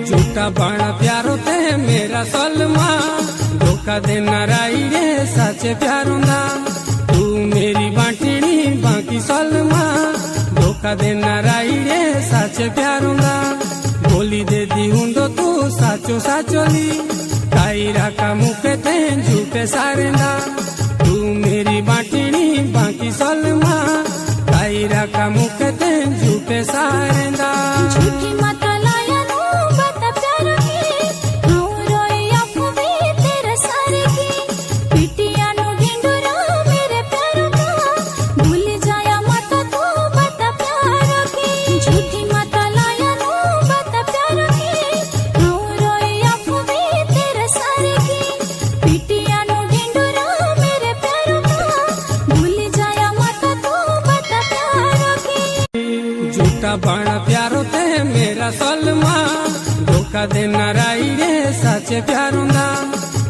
झूठा बाणा प्यारो ते मेरा सलमा, धोखा देना राई रे सच प्यारों दा। तू मेरी बांटनी बाकी सलमा, धोखा देना राई रे सच प्यारों दा। बोली दे दी हुंदो तू साचो साचोली, काई राका मुके ते झूठे सारेंदा। तू मेरी बांटनी बाकी सलमा, काई राका मुके ते झूठे सारेंदा। झूठी माता लाया नो बता प्यार की, हाँ रोई आंखों भी तेरे सारे की। पिटिया नो ढिंडोरा मेरे प्यारों का, भूल जाया माता तू बता प्यार की। झूठी माता लाया नो बता प्यार की, हाँ रोई आंखों भी तेरे सारे की। पिटिया नो ढिंडोरा मेरे प्यारों का, भूल जाया माता तू बता प्यार की। झूठा बाणा प्यारो ते मेरा सलमा, धोखा देना राई रे सच प्यारों दा।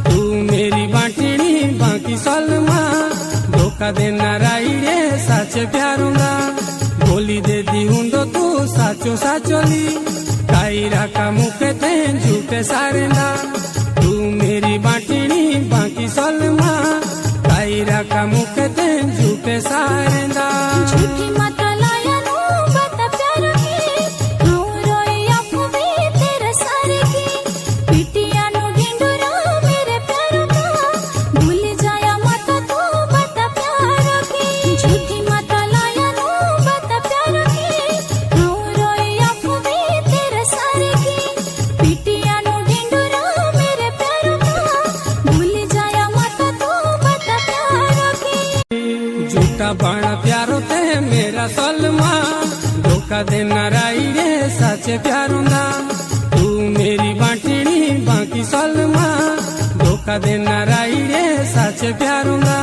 तू मेरी बांटनी बाकी सलमा, धोखा देना राई रे सच प्यारों दा। बोली दे दी हुंदो तू साचो साचोली, काई राका मुके ते झूठे सारेंदा। तू मेरी बांटनी बाकी सलमा, काई राका मुके ते झूठे सारेंदा। झूठी माता लाया नो बता प्यार की, हाँ रोई आंखों भी तेरे सारे की। पिटिया नो ढिंडोरा मेरे प्यारों का, भूल जाया माता तू बता प्यार की। झूठी माता लाया नो बता प्यार की, हाँ रोई आंखों भी तेरे सारे की। पिटिया नो ढिंडोरा मेरे प्यारों का, भूल जाया माता तू बता प्यार की। झूठा बाणा प्यारो ते मेरा सलमा, धोखा देना राई रे सच प्यारों दा। तू मेरी बांटनी बाकी सलमा, धोखा देना राई रे सच प्यारों दा।